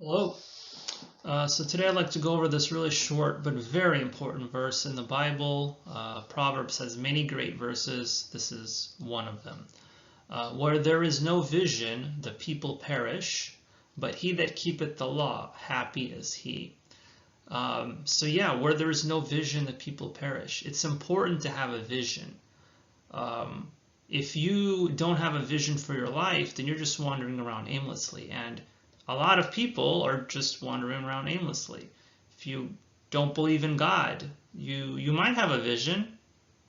Hello. So today I'd like to go over this really short but very important verse in the Bible. Proverbs has many great verses. This is one of them. Where there is no vision, the people perish, but he that keepeth the law, happy is he. Where there is no vision, the people perish. It's important to have a vision. If you don't have a vision for your life, then you're just wandering around aimlessly. And a lot of people are just wandering around aimlessly. If you don't believe in God, you might have a vision,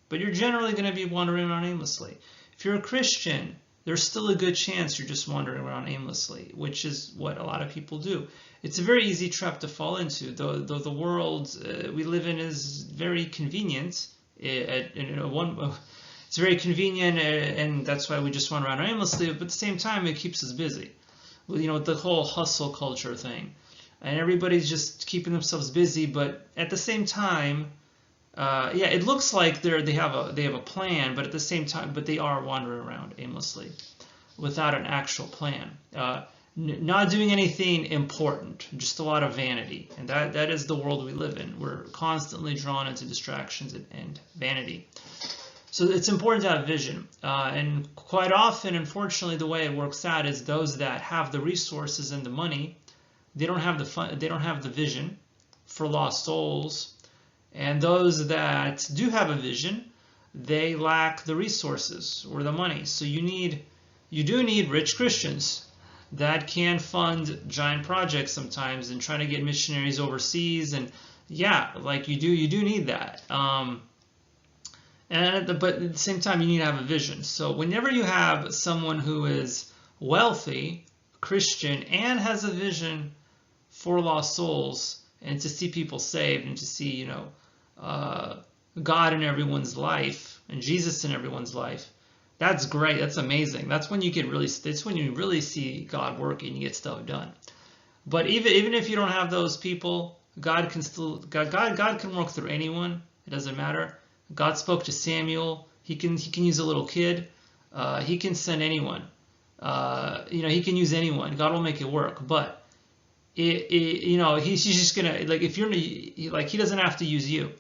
but you're generally going to be wandering around aimlessly. If you're a Christian, there's still a good chance you're just wandering around aimlessly, which is what a lot of people do. It's a very easy trap to fall into. Though the world we live in is very convenient. It's very convenient, and that's why we just wander around aimlessly. But at the same time, it keeps us busy. The whole hustle culture thing, and everybody's just keeping themselves busy. But at the same time, it looks like they have a plan, but at the same time, they are wandering around aimlessly, without an actual plan. Not doing anything important, just a lot of vanity, and that is the world we live in. We're constantly drawn into distractions and vanity. So it's important to have vision, and quite often, unfortunately, the way it works out is those that have the resources and the money, they don't have the vision for lost souls, and those that do have a vision, they lack the resources or the money. So you do need rich Christians that can fund giant projects sometimes and try to get missionaries overseas, and you do need that. But at the same time, you need to have a vision. So whenever you have someone who is wealthy, Christian, and has a vision for lost souls, and to see people saved, and to see, God in everyone's life, and Jesus in everyone's life, that's great. That's amazing. That's when you really see God working, you get stuff done. But even if you don't have those people, God can work through anyone. It doesn't matter. God spoke to Samuel. He can use a little kid. He can send anyone. He can use anyone. God will make it work. But he's just gonna, if you're he doesn't have to use you.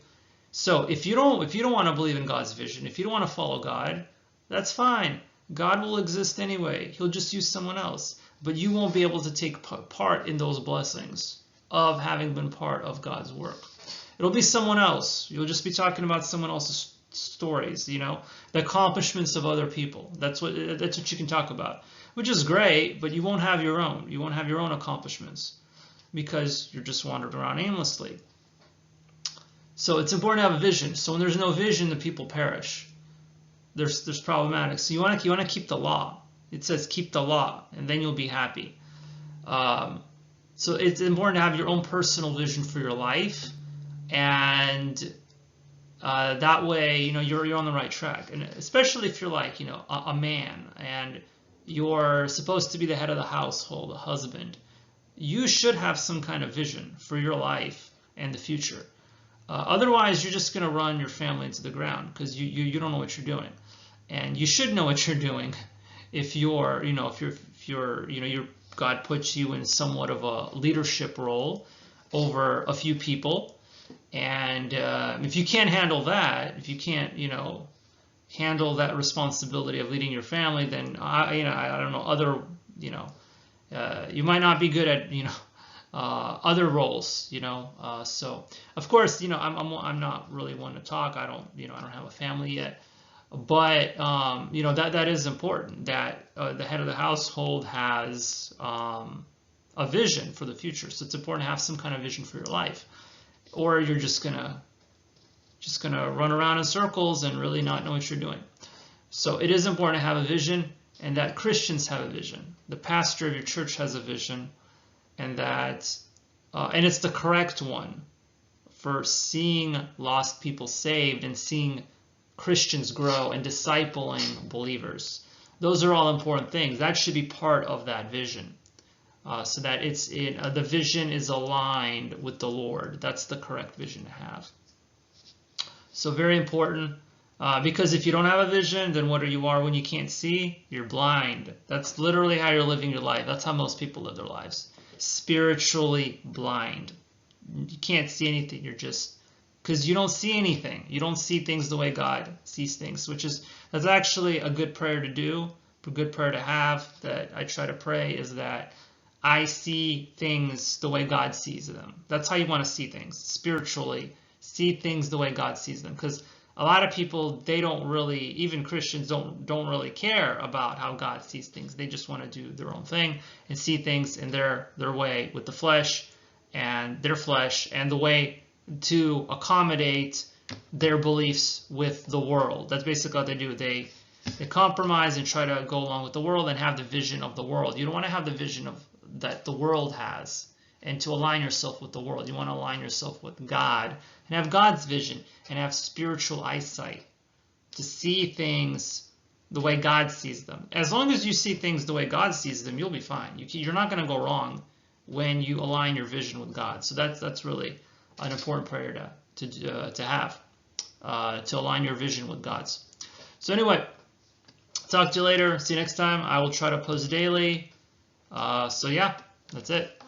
So if you don't want to believe in God's vision, if you don't want to follow God, that's fine. God will exist anyway. He'll just use someone else. But you won't be able to take part in those blessings of having been part of God's work. It'll be someone else. You'll just be talking about someone else's stories, the accomplishments of other people. That's what you can talk about, which is great, but you won't have your own. You won't have your own accomplishments because you're just wandering around aimlessly. So it's important to have a vision. So when there's no vision, the people perish. There's problematic. So you want to keep the law. It says keep the law, and then you'll be happy. So it's important to have your own personal vision for your life. And that way, you're on the right track. And especially if you're a man and you're supposed to be the head of the household, a husband, you should have some kind of vision for your life and the future. Otherwise, you're just going to run your family into the ground because you don't know what you're doing. And you should know what you're doing if God puts you in somewhat of a leadership role over a few people. And if you can't handle that, if you can't, handle that responsibility of leading your family, then I don't know, you might not be good at other roles, So of course, I'm not really one to talk. I don't have a family yet, but that is important. That the head of the household has a vision for the future. So it's important to have some kind of vision for your life. Or you're just gonna run around in circles and really not know what you're doing. So it is important to have a vision, and that Christians have a vision. The pastor of your church has a vision, and and it's the correct one for seeing lost people saved and seeing Christians grow and discipling believers. Those are all important things. That should be part of that vision. So that the vision is aligned with the Lord. That's the correct vision to have. So very important, because if you don't have a vision, then what you are when you can't see? You're blind. That's literally how you're living your life. That's how most people live their lives. spiritually blind. You can't see anything. You're just, because you don't see anything. You don't see things the way God sees things, that's actually a good prayer to do, a good prayer to have that I try to pray, is that I see things the way God sees them. That's how you want to see things spiritually. See things the way God sees them, because a lot of people, they don't really, even Christians don't really care about how God sees things. They just want to do their own thing and see things in their way with the flesh and their flesh, and the way to accommodate their beliefs with the world. That's basically what they do. They compromise and try to go along with the world and have the vision of the world. You don't want to have the vision that the world has, and to align yourself with the world. You want to align yourself with God and have God's vision and have spiritual eyesight to see things the way God sees them. As long as you see things the way God sees them, you'll be fine. You're not going to go wrong when you align your vision with God. So that's really an important prayer to have, to align your vision with God's. So anyway, talk to you later. See you next time. I will try to post daily. So yeah, that's it.